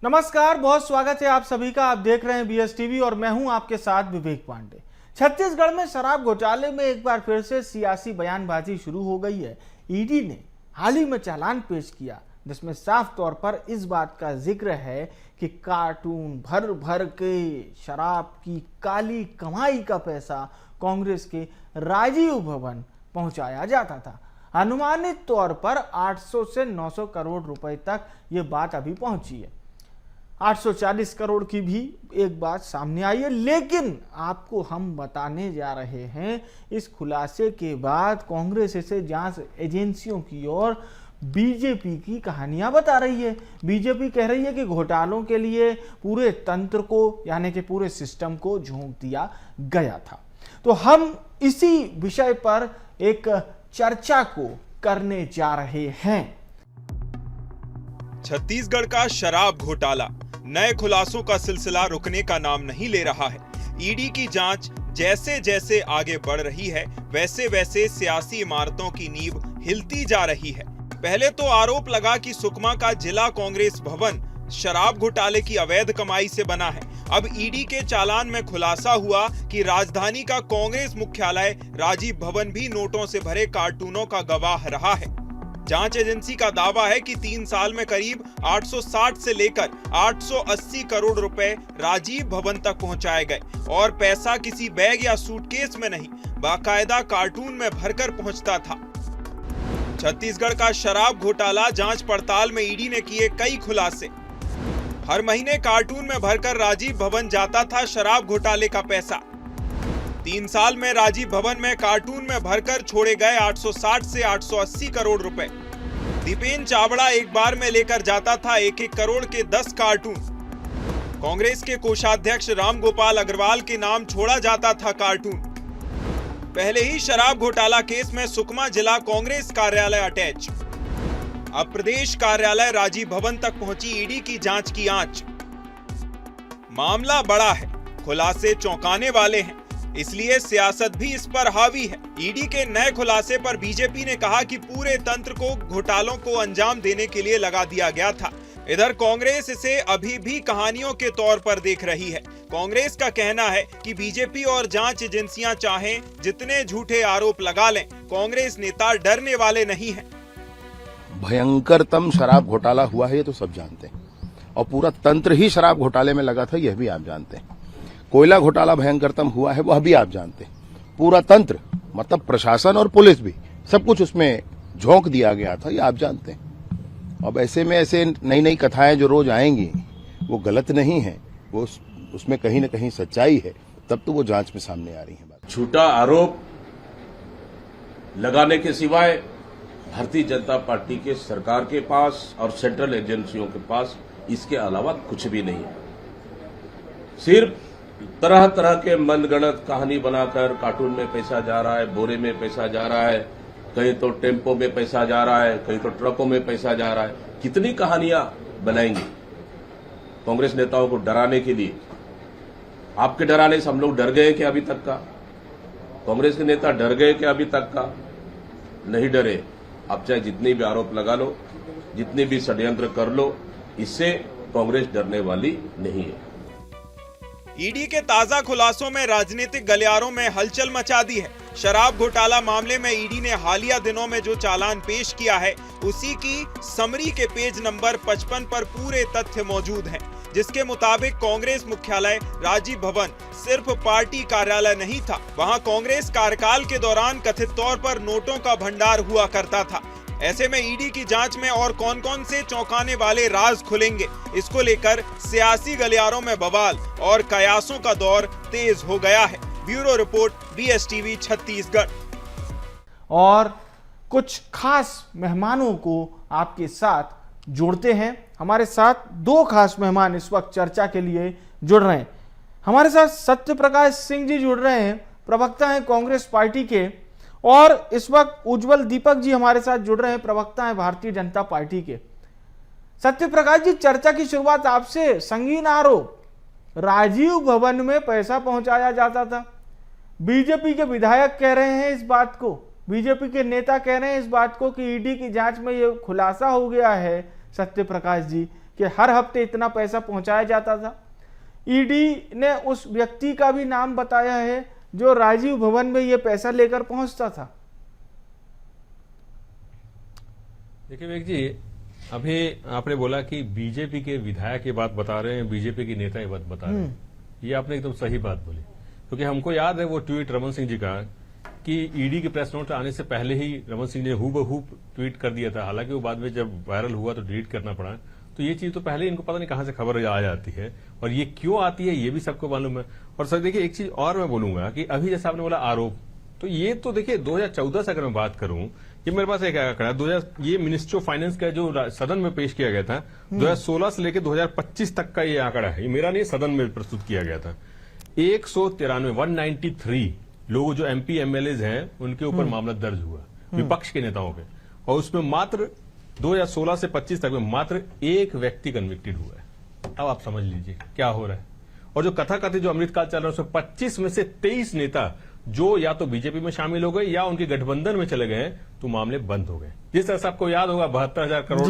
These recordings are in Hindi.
नमस्कार, बहुत स्वागत है आप सभी का। आप देख रहे हैं बीएस टीवी और मैं हूं आपके साथ विवेक पांडे। छत्तीसगढ़ में शराब घोटाले में एक बार फिर से सियासी बयानबाजी शुरू हो गई है। ईडी ने हाल ही में चालान पेश किया जिसमें साफ तौर पर इस बात का जिक्र है कि कार्टून भर भर के शराब की काली कमाई का पैसा कांग्रेस के राजीव भवन पहुंचाया जाता था। अनुमानित तौर पर 800 से 900 करोड़ रुपए तक ये बात अभी पहुंची है। 840 करोड़ की भी एक बात सामने आई है, लेकिन आपको हम बताने जा रहे हैं इस खुलासे के बाद कांग्रेस इसे जांच एजेंसियों की ओर बीजेपी की कहानियां बता रही है। बीजेपी कह रही है कि घोटालों के लिए पूरे तंत्र को यानी कि पूरे सिस्टम को झोंक दिया गया था। तो हम इसी विषय पर एक चर्चा को करने जा रहे हैं। छत्तीसगढ़ का शराब घोटाला नए खुलासों का सिलसिला रुकने का नाम नहीं ले रहा है। ईडी की जांच जैसे जैसे आगे बढ़ रही है वैसे वैसे सियासी इमारतों की नींव हिलती जा रही है। पहले तो आरोप लगा कि सुकमा का जिला कांग्रेस भवन शराब घोटाले की अवैध कमाई से बना है। अब ईडी के चालान में खुलासा हुआ कि राजधानी का कांग्रेस मुख्यालय राजीव भवन भी नोटों से भरे कार्टूनों का गवाह रहा है। जांच एजेंसी का दावा है कि 3 साल में करीब 860 से लेकर 880 करोड़ रुपए राजीव भवन तक पहुंचाए गए और पैसा किसी बैग या सूटकेस में नहीं, बाकायदा कार्टून में भरकर पहुंचता था। छत्तीसगढ़ का शराब घोटाला जांच पड़ताल में ईडी ने किए कई खुलासे। हर महीने कार्टून में भरकर राजीव भवन जाता था शराब घोटाले का पैसा। 3 साल में राजीव भवन में कार्टून में भरकर छोड़े गए 860 से 880 करोड़ रुपए। दीपेन चावड़ा एक बार में लेकर जाता था 1-1 करोड़ के 10 कार्टून। कांग्रेस के कोषाध्यक्ष रामगोपाल अग्रवाल के नाम छोड़ा जाता था कार्टून। पहले ही शराब घोटाला केस में सुकमा जिला कांग्रेस कार्यालय अटैच। अब प्रदेश कार्यालय राजीव भवन तक पहुंची ईडी की जांच की आंच। मामला बड़ा है, खुलासे चौंकाने वाले हैं, इसलिए सियासत भी इस पर हावी है। ईडी के नए खुलासे पर बीजेपी ने कहा कि पूरे तंत्र को घोटालों को अंजाम देने के लिए लगा दिया गया था। इधर कांग्रेस इसे अभी भी कहानियों के तौर पर देख रही है। कांग्रेस का कहना है कि बीजेपी और जांच एजेंसियां चाहें जितने झूठे आरोप लगा लें, कांग्रेस नेता डरने वाले नहीं हैं। भयंकरतम शराब घोटाला हुआ है ये तो सब जानते हैं, और पूरा तंत्र ही शराब घोटाले में लगा था यह भी आप जानते हैं। कोयला घोटाला भयंकरतम हुआ है वह भी आप जानते हैं। पूरा तंत्र मतलब प्रशासन और पुलिस भी सब कुछ उसमें झोंक दिया गया था, ये आप जानते हैं। अब ऐसे में ऐसे नई नई कथाएं जो रोज आएंगी वो गलत नहीं है, वो उसमें कहीं न कहीं सच्चाई है, तब तो वो जांच में सामने आ रही है बात। झूठा आरोप लगाने के सिवाय भारतीय जनता पार्टी के सरकार के पास और सेंट्रल एजेंसियों के पास इसके अलावा कुछ भी नहीं है। सिर्फ तरह तरह के मनगढ़ंत कहानी बनाकर कार्टून में पैसा जा रहा है, बोरे में पैसा जा रहा है, कहीं तो टेम्पो में पैसा जा रहा है, कहीं तो ट्रकों में पैसा जा रहा है। कितनी कहानियां बनाएंगे कांग्रेस नेताओं को डराने के लिए? आपके डराने से हम लोग डर गए क्या अभी तक का? कांग्रेस के नेता डर गए क्या अभी तक का? नहीं डरे। आप चाहे जितने भी आरोप लगा लो, जितने भी षड्यंत्र कर लो, इससे कांग्रेस डरने वाली नहीं है। ईडी के ताजा खुलासों में राजनीतिक गलियारों में हलचल मचा दी है। शराब घोटाला मामले में ईडी ने हालिया दिनों में जो चालान पेश किया है उसी की समरी के पेज नंबर 55 पर पूरे तथ्य मौजूद हैं, जिसके मुताबिक कांग्रेस मुख्यालय राजीव भवन सिर्फ पार्टी कार्यालय नहीं था, वहां कांग्रेस कार्यकाल के दौरान कथित तौर पर नोटों का भंडार हुआ करता था। ऐसे में ईडी की जांच में और कौन कौन से चौंकाने वाले राज खुलेंगे, इसको लेकर सियासी गलियारों में बवाल और कयासों का दौर तेज हो गया है। Bureau report, BS TV Chhattisgarh. और कुछ खास मेहमानों को आपके साथ जोड़ते हैं। हमारे साथ 2 खास मेहमान इस वक्त चर्चा के लिए जुड़ रहे हैं। हमारे साथ सत्य प्रकाश सिंह जी जुड़ रहे हैं, प्रवक्ता हैं कांग्रेस पार्टी के, और इस वक्त उज्जवल दीपक जी हमारे साथ जुड़ रहे हैं, प्रवक्ता हैं भारतीय जनता पार्टी के। सत्य प्रकाश जी, चर्चा की शुरुआत आपसे। संगीन आरोप, राजीव भवन में पैसा पहुंचाया जाता था। बीजेपी के विधायक कह रहे हैं इस बात को, बीजेपी के नेता कह रहे हैं इस बात को कि ईडी की जांच में ये खुलासा हो गया है सत्य प्रकाश जी कि हर हफ्ते इतना पैसा पहुंचाया जाता था। ईडी ने उस व्यक्ति का भी नाम बताया है जो राजीव भवन में ये पैसा लेकर पहुंचता था। देखिए विवेक जी, अभी आपने बोला कि बीजेपी के विधायक ये बात बता रहे हैं, बीजेपी के नेता ये बात बता रहे हैं। ये आपने एकदम सही बात बोली, क्योंकि हमको याद है वो ट्वीट रमन सिंह जी का कि ईडी के प्रेस नोट आने से पहले ही रमन सिंह ने हूबहू ट्वीट कर दिया था। हालांकि वो बाद में जब वायरल हुआ तो डिलीट करना पड़ा। तो ये चीज तो पहले इनको पता नहीं कहां से खबर आ जाती है और ये क्यों आती है ये भी सबको मालूम है। और सर देखिए एक चीज और मैं बोलूंगा कि अभी जैसे आपने बोला आरोप, तो ये तो देखिए 2014 से अगर मैं बात करूं, ये मेरे पास एक आंकड़ा है, ये मिनिस्ट्री ऑफ फाइनेंस का जो सदन में पेश किया गया था 2016 से लेकर 2025 तक का ये आंकड़ा है, ये मेरा नहीं, सदन में प्रस्तुत किया गया था। 193 लोग जो एमपी एमएलए हैं उनके ऊपर मामला दर्ज हुआ विपक्ष के नेताओं पे, और उसमें मात्र 2016 से 25 तक में मात्र एक व्यक्ति कन्विक्टेड हुआ है। अब आप समझ लीजिए क्या हो रहा है। और जो कथाकथित जो अमृतकाल चल रहा है उसमें 25 में से 23 नेता जो या तो बीजेपी में शामिल हो गए या उनके गठबंधन में चले गए, तो मामले बंद हो गए। जिस तरह से आपको याद होगा 72,000 करोड़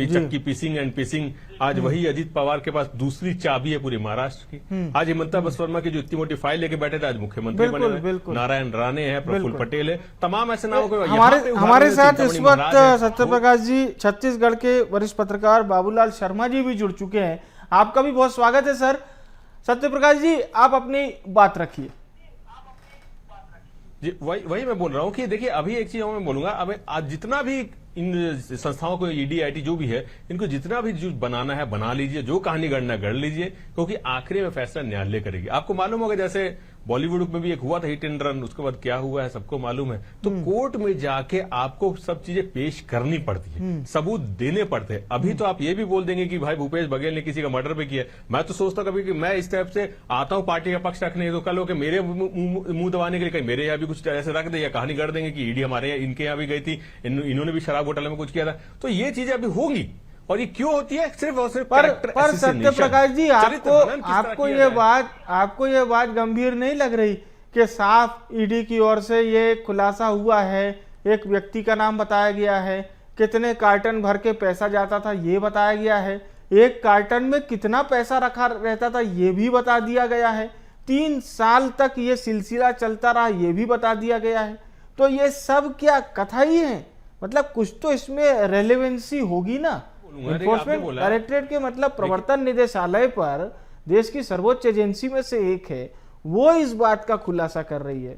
चक्की पीसिंग एंड पीसिंग, आज वही अजीत पवार के पास दूसरी चाबी है पूरे महाराष्ट्र की। आज हिमंता बिस्वा शर्मा की जो इतनी मोटी फाइल लेके बैठे थे आज मुख्यमंत्री बने हुए, नारायण राणे हैं, प्रफुल्ल पटेल है, तमाम ऐसे नामों को हमारे साथ इस वक्त सत्यप्रकाश जी छत्तीसगढ़ के वरिष्ठ पत्रकार बाबूलाल शर्मा जी भी जुड़ चुके हैं। आपका भी बहुत स्वागत है सर। सत्यप्रकाश जी आप अपनी बात रखिए। जी वही मैं बोल रहा हूं कि देखिए अभी एक चीज और मैं बोलूंगा, अब आज जितना भी इन संस्थाओं को ईडी आईटी जो भी है इनको जितना भी जो बनाना है बना लीजिए, जो कहानी गढ़ना गढ़ लीजिए, क्योंकि आखिरी में फैसला न्यायालय करेगी। आपको मालूम होगा जैसे बॉलीवुड में भी एक हुआ था हिट एंड रन, उसके बाद क्या हुआ है सबको मालूम है। तो कोर्ट में जाके आपको सब चीजें पेश करनी पड़ती है, सबूत देने पड़ते हैं। अभी तो आप ये भी बोल देंगे कि भाई भूपेश बघेल ने किसी का मर्डर भी किया। मैं तो सोचता कभी कि मैं इस टाइप से आता हूं पार्टी का पक्ष रखने, तो कल हो कि मेरे मुंह दबाने के लिए कहीं मेरे यहाँ भी कुछ ऐसे रख दे या कहानी गढ़ देंगे कि ईडी हमारे यहाँ इनके यहाँ भी गई थी, इन्होंने भी शराब घोटाले में कुछ किया था। तो ये चीजें अभी होंगी और ये क्यों होती है, सिर्फ और सिर्फ पर सत्यप्रकाश जी आपको ये बात गंभीर नहीं लग रही कि साफ ईडी की ओर से ये खुलासा हुआ है, एक व्यक्ति का नाम बताया गया है, कितने कार्टन भर के पैसा जाता था ये बताया गया है, एक कार्टन में कितना पैसा रखा रहता था ये भी बता दिया गया है, 3 साल तक ये सिलसिला चलता रहा ये भी बता दिया गया है। तो ये सब क्या कथा ही है? मतलब कुछ तो इसमें रेलेवेंसी होगी ना। इन्फोर्समेंट डायरेक्टरेट के मतलब प्रवर्तन निदेशालय पर देश की सर्वोच्च एजेंसी में से एक है, वो इस बात का खुलासा कर रही है।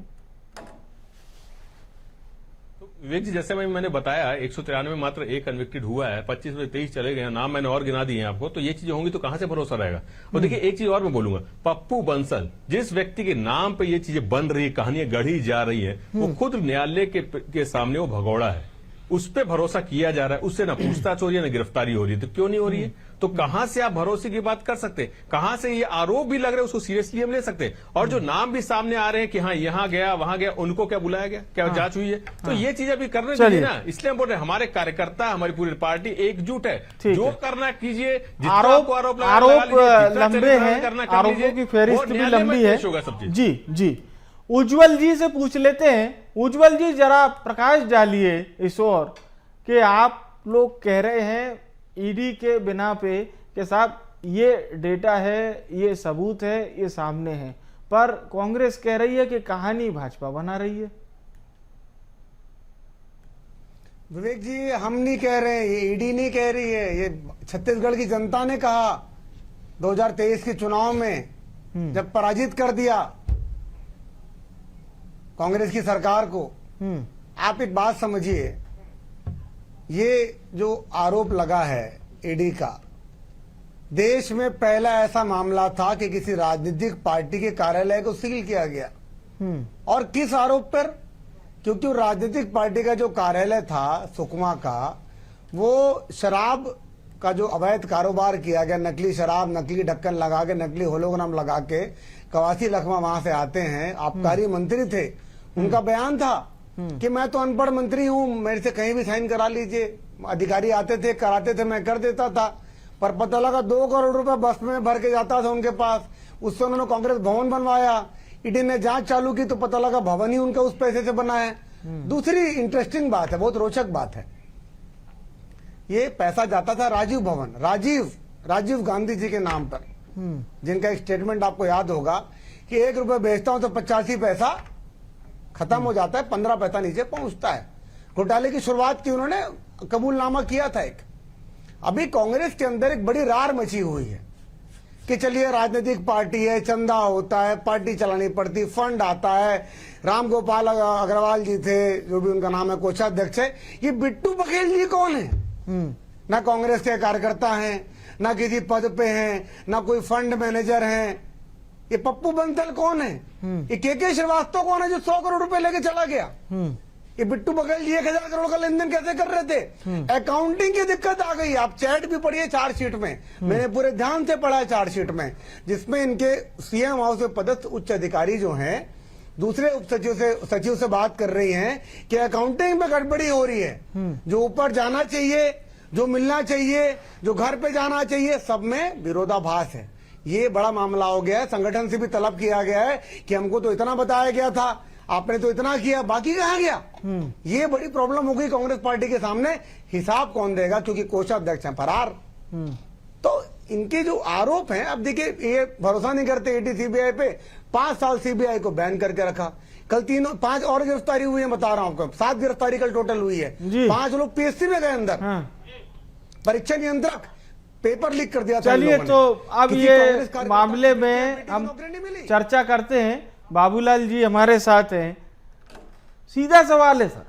तो विवेक जी जैसे मैंने बताया 193 में मात्र एक कन्विक्टेड हुआ है, 25 में 23 चले गए, नाम मैंने और गिना दिए हैं आपको। तो ये चीजें होंगी तो कहां से भरोसा रहेगा। और देखिए एक चीज और मैं बोलूंगा, पप्पू बंसल जिस व्यक्ति के नाम पे ये चीजें बन रही है, कहानियां गढ़ी जा रही है, वो खुद न्यायालय के सामने वो भगोड़ा है, उस पे भरोसा किया जा रहा है, उससे ना पूछताछ हो रही है ना गिरफ्तारी हो रही है। तो क्यों नहीं हो रही है? तो कहां से आप भरोसे की बात कर सकते, कहां से ये आरोप भी लग रहे हैं उसको सीरियसली हम ले सकते। और जो नाम भी सामने आ रहे हैं कि हाँ यहाँ गया वहां गया, उनको क्या बुलाया गया, क्या जांच हुई है? तो ये चीज अभी करने चाहिए ना। इसलिए हम बोल रहे हैं हमारे कार्यकर्ता हमारी पूरी पार्टी एकजुट है, जो करना कीजिए। आरोप लंबे हैं, आरोपों की फेहरिस्त भी लंबी है। जी जी उज्जवल जी से पूछ लेते हैं। उज्जवल जी जरा प्रकाश डालिए इस ओर कि आप लोग कह रहे हैं ईडी के बिना पे कि साहब ये डेटा है, ये सबूत है, ये सामने है, पर कांग्रेस कह रही है कि कहानी भाजपा बना रही है। विवेक जी हम नहीं कह रहे हैं, ये ईडी नहीं कह रही है, ये छत्तीसगढ़ की जनता ने कहा 2023 के चुनाव में जब पराजित कर दिया कांग्रेस की सरकार को। आप एक बात समझिए, ये जो आरोप लगा है ईडी का, देश में पहला ऐसा मामला था कि किसी राजनीतिक पार्टी के कार्यालय को सील किया गया। और किस आरोप पर? क्योंकि राजनीतिक पार्टी का जो कार्यालय था सुकमा का, वो शराब का जो अवैध कारोबार किया गया, नकली शराब, नकली ढक्कन लगा के, नकली होलोग्राम लगा के, कवासी लखमा वहां से आते हैं, आबकारी मंत्री थे, उनका बयान था कि मैं तो अनपढ़ मंत्री हूं, मेरे से कहीं भी साइन करा लीजिए। अधिकारी आते थे, कराते थे, मैं कर देता था। पर पता लगा 2 करोड़ रुपए बस में भर के जाता था उनके पास। उससे उन्होंने कांग्रेस भवन बनवाया, ईडी ने जांच चालू की तो पता लगा भवन ही उनका उस पैसे से बना है। दूसरी इंटरेस्टिंग बात है, बहुत रोचक बात है, ये पैसा जाता था राजीव भवन, राजीव गांधी जी के नाम पर, जिनका एक स्टेटमेंट आपको याद होगा कि 1 रुपए बेचता हूं तो 85 पैसा खत्म हो जाता है, 15 पैसा नीचे पहुंचता है। घोटाले की शुरुआत की उन्होंने, कबूलनामा किया था एक। अभी कांग्रेस के अंदर एक बड़ी रार मची हुई है कि चलिए राजनीतिक पार्टी है, चंदा होता है, पार्टी चलानी पड़ती, फंड आता है। राम गोपाल अग्रवाल जी थे, जो भी उनका नाम है, कोषाध्यक्ष है। ये बिट्टू बघेल जी कौन है? ना कांग्रेस के कार्यकर्ता हैं, ना किसी पद पे हैं, ना कोई फंड मैनेजर हैं। ये पप्पू बंसल कौन है? ये के श्रीवास्तव कौन है जो 100 करोड़ रुपए लेके चला गया? ये बिट्टू बघेल जी 1000 करोड़ का लेन देन कैसे कर रहे थे? अकाउंटिंग की दिक्कत आ गई। आप चैट भी पढ़िए चार्जशीट में, मैंने पूरे ध्यान से पढ़ा है चार्जशीट में, जिसमें इनके सीएम हाउस में पदस्थ उच्च अधिकारी जो हैं दूसरे उप सचिव से बात कर रही हैं कि अकाउंटिंग में गड़बड़ी हो रही है। जो ऊपर जाना चाहिए, जो मिलना चाहिए, जो घर पे जाना चाहिए, सब में विरोधाभास है। ये बड़ा मामला हो गया है। संगठन से भी तलब किया गया है कि हमको तो इतना बताया गया था, आपने तो इतना किया, बाकी कहाँ गया? ये बड़ी प्रॉब्लम हो गई कांग्रेस पार्टी के सामने। हिसाब कौन देगा, क्योंकि कोषाध्यक्ष हैं फरार। तो इनके जो आरोप हैं, अब देखिए, ये भरोसा नहीं करते ईडी सीबीआई पे। 5 साल सीबीआई को बैन करके रखा। कल 5 और गिरफ्तारी हुई है, बता रहा हूं आपको। 7 गिरफ्तारी कल टोटल हुई है। 5 लोग पीएससी में गए अंदर। परीक्षा नियंत्रक, पेपर लीक कर दिया था। चलिए, तो अब ये मामले में हम चर्चा करते हैं। बाबूलाल जी हमारे साथ हैं। सीधा सवाल है सर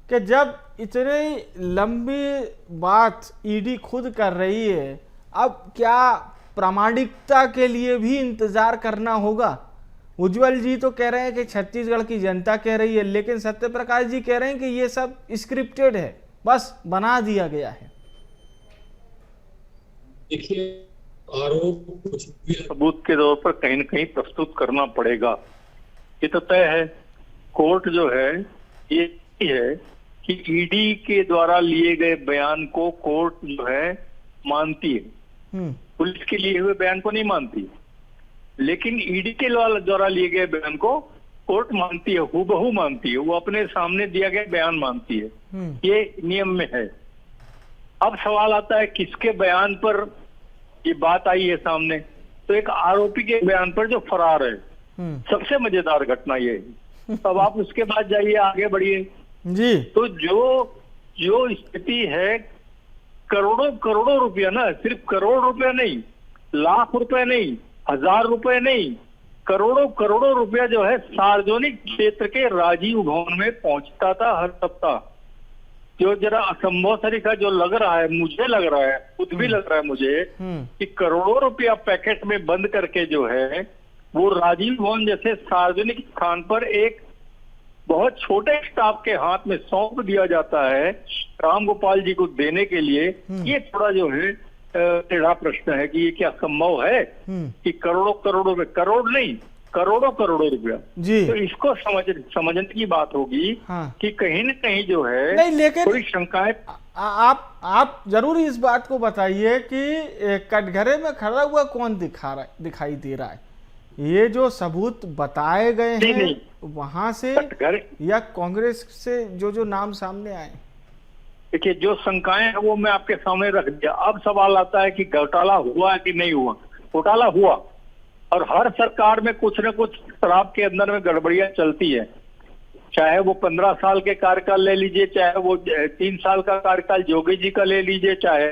कि जब इतनी लंबी बात ईडी खुद कर रही है, अब क्या प्रामाणिकता के लिए भी इंतजार करना होगा? उज्जवल जी तो कह रहे हैं कि छत्तीसगढ़ की जनता कह रही है, लेकिन सत्यप्रकाश जी कह रहे हैं कि ये सब स्क्रिप्टेड है, बस बना दिया गया है। देखिए, आरोप कुछ भी सबूत के तौर पर कहीं न कहीं प्रस्तुत करना पड़ेगा। ये तो तय है। कोर्ट जो है ये है कि ईडी के द्वारा लिए गए बयान को कोर्ट जो है मानती है, पुलिस के लिए हुए बयान को नहीं मानती। लेकिन ईडी के द्वारा लिए गए बयान को कोर्ट मानती है, हूबहू मानती है। वो अपने सामने दिया गया बयान मानती है। ये नियम में है। अब सवाल आता है किसके बयान पर ये बात आई है सामने? तो एक आरोपी के बयान पर जो फरार है। सबसे मजेदार घटना ये है। अब आप उसके बाद जाइए, आगे बढ़िए जी। तो जो स्थिति है, करोड़ों करोड़ों रुपया ना, सिर्फ करोड़ रुपया नहीं, लाख रुपए नहीं, 1000 रुपए नहीं, करोड़ों करोड़ों रुपया जो है सार्वजनिक क्षेत्र के राजीव भवन में पहुंचता था हर सप्ताह। जो जरा असंभव तरीका जो लग रहा है, मुझे लग रहा है, खुद भी लग रहा है मुझे, कि करोड़ों रुपया पैकेट में बंद करके जो है वो राजीव भवन जैसे सार्वजनिक स्थान पर एक बहुत छोटे स्टाफ के हाथ में सौंप दिया जाता है राम गोपाल जी को देने के लिए। ये थोड़ा जो है टेढ़ा प्रश्न है कि ये क्या संभव है कि करोड़ों करोड़ों में, करोड़ नहीं, करोड़ों करोड़ों रुपया जी। तो इसको समझने की बात होगी कि कहीं न कहीं जो है नहीं, लेकिन थोड़ी शंकाएं। आप जरूर इस बात को बताइए कि कटघरे में खड़ा हुआ कौन दिखाई दे रहा है? ये जो सबूत बताए गए हैं वहां से या कांग्रेस से जो नाम सामने आए? देखिए, जो शंकाएं हैं वो मैं आपके सामने रख दिया। अब सवाल आता है कि घोटाला हुआ कि नहीं हुआ। घोटाला हुआ, और हर सरकार में कुछ न कुछ शराब के अंदर में गड़बड़ियां चलती है। चाहे वो 15 साल के कार्यकाल ले लीजिए, चाहे वो 3 साल का कार्यकाल योगी जी का ले लीजिए, चाहे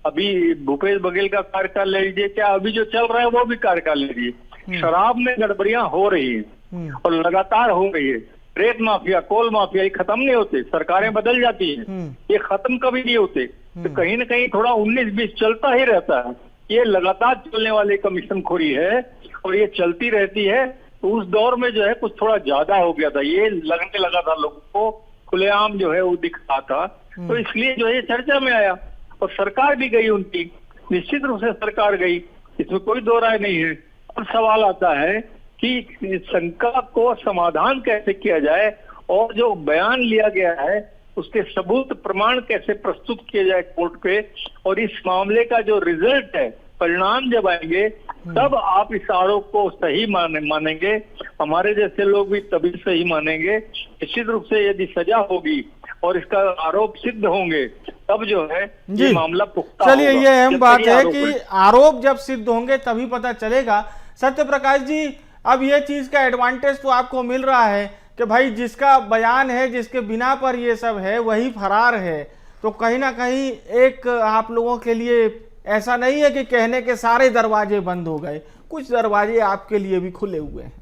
अभी भूपेश बघेल का कार्यकाल ले लीजिए, चाहे अभी जो चल रहा है वो भी कार्यकाल ले लीजिए। शराब में गड़बड़ियां हो रही हैं और लगातार हो रही है। रेत माफिया, कोल माफिया, ये खत्म नहीं होते। सरकारें बदल जाती हैं, ये खत्म कभी नहीं होते। तो कहीं न कहीं थोड़ा 19-20 चलता ही रहता है। ये लगातार चलने वाली कमीशन खोरी है और ये चलती रहती है। तो उस दौर में जो है कुछ थोड़ा ज्यादा हो गया था, ये लगने लगा था लोगों को, खुलेआम जो है वो दिख रहा था। तो इसलिए जो है चर्चा में आया और सरकार भी गई उनकी, निश्चित रूप से सरकार गई, इसमें कोई दो राय नहीं है। अब सवाल आता है कि शंका को समाधान कैसे किया जाए और जो बयान लिया गया है उसके सबूत प्रमाण कैसे प्रस्तुत किए जाए कोर्ट पे, और इस मामले का जो रिजल्ट है, परिणाम जब आएंगे तब आप इस आरोप को सही मानेंगे। हमारे जैसे लोग भी तभी सही मानेंगे। निश्चित रूप से यदि सजा होगी और इसका आरोप सिद्ध होंगे तब जो है जी। ये मामला पुख्ता चलिए, होगा। ये अहम जब बात तक ये है आरोप कि आरोप जब सिद्ध होंगे तभी पता चलेगा। सत्य प्रकाश जी, अब ये चीज का एडवांटेज तो आपको मिल रहा है कि भाई जिसका बयान है, जिसके बिना पर ये सब है, वही फरार है। तो कहीं ना कहीं एक आप लोगों के लिए ऐसा नहीं है कि कहने के सारे दरवाजे बंद हो गए, कुछ दरवाजे आपके लिए भी खुले हुए हैं।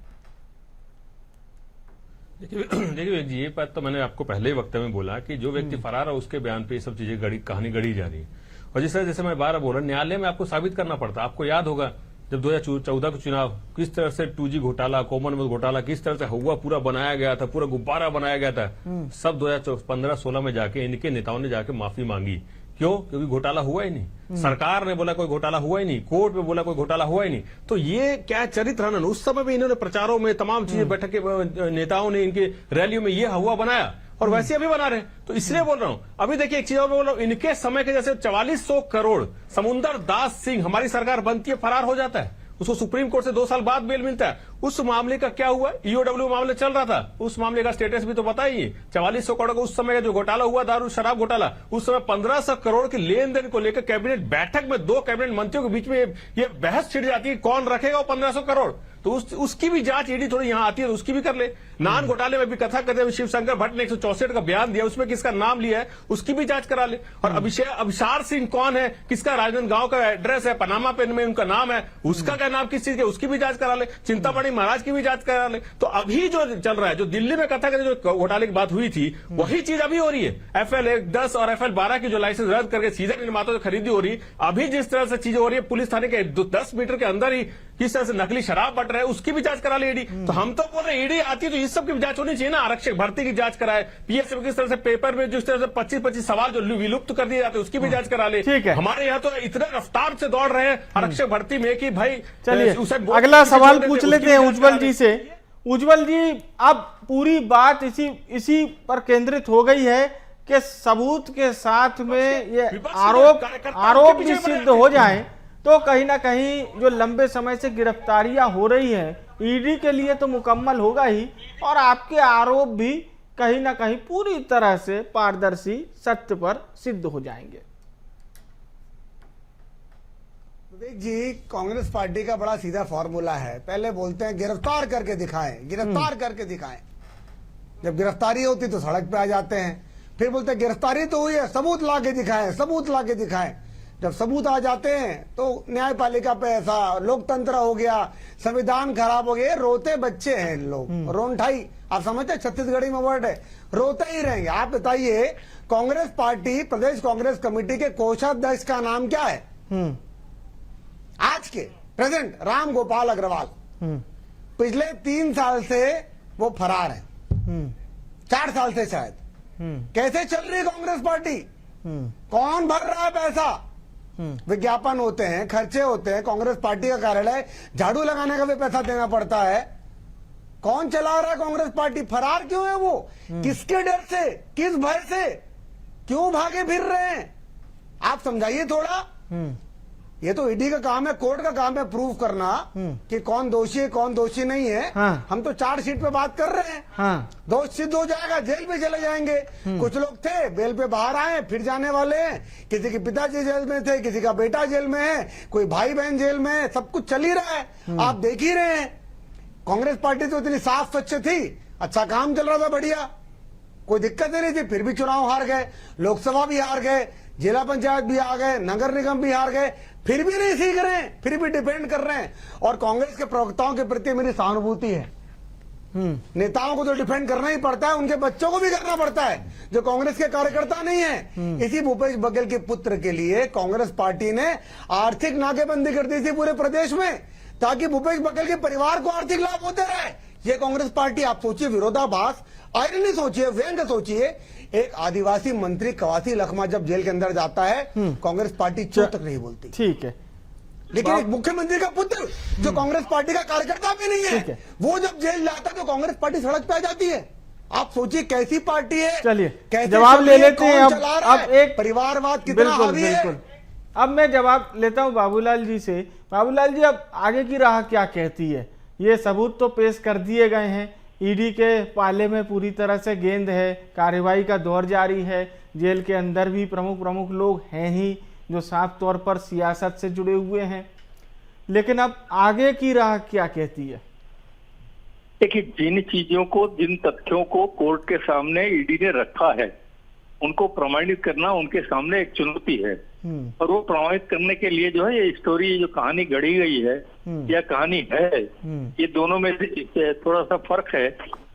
देखिए जी, ये बात तो मैंने आपको पहले ही वक्त में बोला कि जो व्यक्ति फरार है उसके बयान पे ये सब चीजें कहानी गढ़ी जा रही है। और जिस तरह जैसे मैं बार बोल रहा, न्यायालय में आपको साबित करना पड़ता। आपको याद होगा जब 2014 का चुनाव, किस तरह से 2G घोटाला, कॉमनवेल्थ घोटाला, किस तरह से हुआ पूरा बनाया गया था, पूरा गुब्बारा बनाया गया था। सब 2015-16 में जाके इनके नेताओं ने जाके माफी मांगी। क्यों? क्योंकि घोटाला हुआ ही नहीं। सरकार ने बोला कोई घोटाला हुआ ही नहीं, कोर्ट में बोला कोई घोटाला हुआ ही नहीं। तो ये क्या चरित्र हनन, उस समय भी इन्होंने प्रचारों में तमाम चीजें, बैठक के नेताओं ने इनके रैलियों में ये हुआ बनाया और वैसे अभी बना रहे। तो इसलिए बोल रहा हूं, अभी देखिए एक चीज और बोल रहा हूं, इनके समय के जैसे 4400 करोड़ समुंदर दास सिंह, हमारी सरकार बनती है, फरार हो जाता है, उसको सुप्रीम कोर्ट से 2 साल बाद बेल मिलता है। उस मामले का क्या हुआ? ईओडब्ल्यू मामला चल रहा था, उस मामले का स्टेटस भी तो बताइए। 4400 करोड़ का उस समय का जो घोटाला हुआ, दारू शराब घोटाला, उस समय 1500 करोड़ के लेन देन को लेकर कैबिनेट बैठक में 2 कैबिनेट मंत्रियों के बीच में ये बहस छिड़ जाती है, कौन रखेगा वो 1500 करोड़। तो उसकी भी जांच ईडी थोड़ी यहां आती है तो उसकी भी कर ले। नान घोटाले में भी कथा करते हुए शिवशंकर भट्ट ने 164 का बयान दिया, उसमें किसका नाम लिया है उसकी भी जांच करा ले। और अभिसार सिंह कौन है, किसका राजनांदगांव का एड्रेस है, पनामा पेन में उनका नाम है, उसका क्या नाम किस चीज का, उसकी भी जांच करा ले। चिंतामणि महाराज की भी जांच करा ले। तो अभी जो चल रहा है, जो दिल्ली में कथा करते जो घोटाले की बात हुई थी, वही चीज अभी हो रही है। FL 10 और FL 12 की जो लाइसेंस रद्द करके सीधे निर्माताओं से खरीदी हो रही, अभी जिस तरह से चीजें हो रही है, पुलिस थाने के 10 मीटर के अंदर ही किस तरह से नकली शराब बट रहा है, उसकी भी जांच करा ले ईडी। तो हम तो बोल रहे ईडी आती है तो इस सब की जांच होनी चाहिए ना। आरक्षक भर्ती की जांच कराए, PF में किस तरह से पेपर में जिस तरह से 25-25 सवाल जो विलुप्त कर दिए जाते हैं उसकी भी जांच करा ले। ठीक है। हमारे यहाँ तो इतने रफ्तार से दौड़ रहे हैं आरक्षक भर्ती में कि भाई चलिए अगला सवाल पूछ लेते हैं उज्जवल जी से। उज्जवल जी, अब पूरी बात इसी पर केंद्रित हो गई है कि सबूत के साथ में ये आरोप भी सिद्ध हो जाए तो कहीं ना कहीं जो लंबे समय से गिरफ्तारियां हो रही हैं ईडी के लिए तो मुकम्मल होगा ही, और आपके आरोप भी कहीं ना कहीं पूरी तरह से पारदर्शी सत्य पर सिद्ध हो जाएंगे। विवेक जी, कांग्रेस पार्टी का बड़ा सीधा फॉर्मूला है, पहले बोलते हैं गिरफ्तार करके दिखाएं, गिरफ्तार करके दिखाएं। जब गिरफ्तारी होती तो सड़क पे आ जाते हैं, फिर बोलते हैं गिरफ्तारी तो हुई है, सबूत ला के दिखाएं, सबूत ला के दिखाएं। जब सबूत आ जाते हैं तो न्यायपालिका पे ऐसा, लोकतंत्र हो गया, संविधान खराब हो गया। रोते बच्चे हैं लोग, रोंठाई, आप समझते हैं, छत्तीसगढ़ी में वर्ड है, रोते ही रहेंगे। आप बताइए, कांग्रेस पार्टी प्रदेश कांग्रेस कमेटी के कोषाध्यक्ष का नाम क्या है आज के प्रेजेंट? राम गोपाल अग्रवाल। पिछले 3 साल से वो फरार है, 4 साल से शायद। कैसे चल रही है कांग्रेस पार्टी? कौन भर रहा है पैसा? विज्ञापन होते हैं, खर्चे होते हैं, कांग्रेस पार्टी का कार्यालय झाड़ू लगाने का भी पैसा देना पड़ता है। कौन चला रहा है कांग्रेस पार्टी? फरार क्यों है वो? किसके डर से, किस भय से, क्यों भागे फिर रहे हैं? आप समझाइए थोड़ा। ये तो ईडी का काम है, कोर्ट का काम है प्रूव करना कि कौन दोषी है कौन दोषी नहीं है। हाँ। हम तो चार्जशीट पे बात कर रहे हैं। हाँ। दोष सिद्ध हो जाएगा, जेल पे चले जाएंगे। कुछ लोग थे बेल पे बाहर आए, फिर जाने वाले हैं। किसी के पिताजी जेल में थे, किसी का बेटा जेल में है, कोई भाई बहन जेल में है, सब कुछ चल ही रहा है, आप देख ही रहे हैं। कांग्रेस पार्टी तो इतनी साफ स्वच्छ थी, अच्छा काम चल रहा था, बढ़िया, कोई दिक्कत नहीं थी, फिर भी चुनाव हार गए, लोकसभा भी हार गए, जिला पंचायत भी आ गए, नगर निगम भी हार गए, फिर भी नहीं सीख रहे हैं, फिर भी डिपेंड कर रहे हैं। और कांग्रेस के प्रवक्ताओं के प्रति मेरी सहानुभूति है। नेताओं को तो डिफेंड करना ही पड़ता है, उनके बच्चों को भी करना पड़ता है जो कांग्रेस के कार्यकर्ता नहीं है। इसी भूपेश बघेल के पुत्र के लिए कांग्रेस पार्टी ने आर्थिक नाकेबंदी कर दी थी पूरे प्रदेश में, ताकि भूपेश बघेल के परिवार को आर्थिक लाभ होते रहे। ये कांग्रेस पार्टी, आप सोचिए, विरोधाभास, आयरनी सोचिए, व्यंग्य सोचिए। एक आदिवासी मंत्री कवासी लखमा जब जेल के अंदर जाता है, कांग्रेस पार्टी चुप तक नहीं बोलती। ठीक है, लेकिन एक मुख्यमंत्री का पुत्र जो कांग्रेस पार्टी का कार्यकर्ता भी नहीं है, वो जब जेल जाता है तो कांग्रेस पार्टी सड़क पे आ जाती है। आप सोचिए कैसी पार्टी है। चलिए जवाब ले लेते हैं। अब एक परिवारवाद कितना हावी है। अब मैं जवाब लेता हूं बाबूलाल जी से। बाबूलाल जी, अब आगे की राह क्या कहती है? ये सबूत तो पेश कर दिए गए हैं, ईडी के पाले में पूरी तरह से गेंद है, कार्रवाई का दौर जारी है। जेल के अंदर भी प्रमुख लोग हैं ही जो साफ तौर पर सियासत से जुड़े हुए हैं, लेकिन अब आगे की राह क्या कहती है? देखिए, जिन चीजों को, जिन तथ्यों को कोर्ट के सामने ईडी ने रखा है, उनको प्रमाणित करना उनके सामने एक चुनौती है। और वो प्रमाणित करने के लिए जो है ये स्टोरी, जो कहानी गढ़ी गई है या कहानी है, ये दोनों में से थोड़ा सा फर्क है।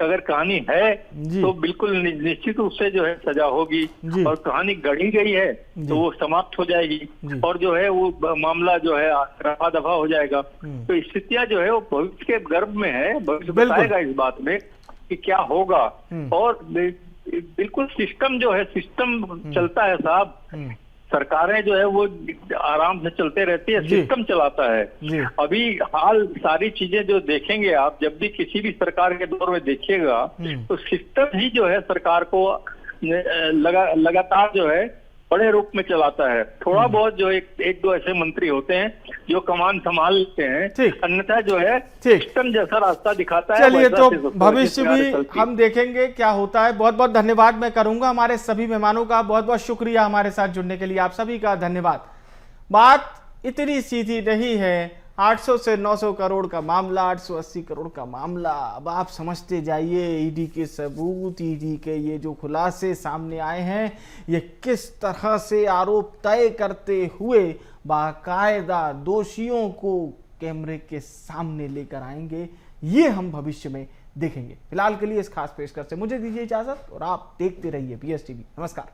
अगर कहानी है तो बिल्कुल निश्चित रूप से जो है सजा होगी, और कहानी गढ़ी गई है तो वो समाप्त हो जाएगी और जो है वो मामला जो है रफा दफा हो जाएगा। तो स्थितियां जो है वो भविष्य के गर्भ में है, भविष्य बताएगा इस बात में कि क्या होगा। और बिल्कुल सिस्टम जो है, सिस्टम चलता है साहब। सरकारें जो है वो आराम से चलते रहती है, सिस्टम चलाता है। अभी हाल सारी चीजें जो देखेंगे आप, जब भी किसी भी सरकार के दौर में देखिएगा तो सिस्टम ही जो है सरकार को लगातार जो है बड़े रूप में चलाता है। थोड़ा बहुत जो एक दो ऐसे मंत्री होते हैं जो कमान संभाल लेते हैं, अन्यथा जो है सिस्टम जैसा रास्ता दिखाता है। चलिए, तो भविष्य भी हम देखेंगे क्या होता है। बहुत बहुत धन्यवाद मैं करूंगा हमारे सभी मेहमानों का, बहुत बहुत शुक्रिया हमारे साथ जुड़ने के लिए, आप सभी का धन्यवाद। बात इतनी सीधी नहीं है, 800 से 900 करोड़ का मामला, 880 करोड़ का मामला। अब आप समझते जाइए ईडी के सबूत, ईडी के ये जो खुलासे सामने आए हैं, ये किस तरह से आरोप तय करते हुए बाकायदा दोषियों को कैमरे के सामने लेकर आएंगे, ये हम भविष्य में देखेंगे। फिलहाल के लिए इस खास पेशकश से मुझे दीजिए इजाजत और आप देखते रहिए BSTV। नमस्कार।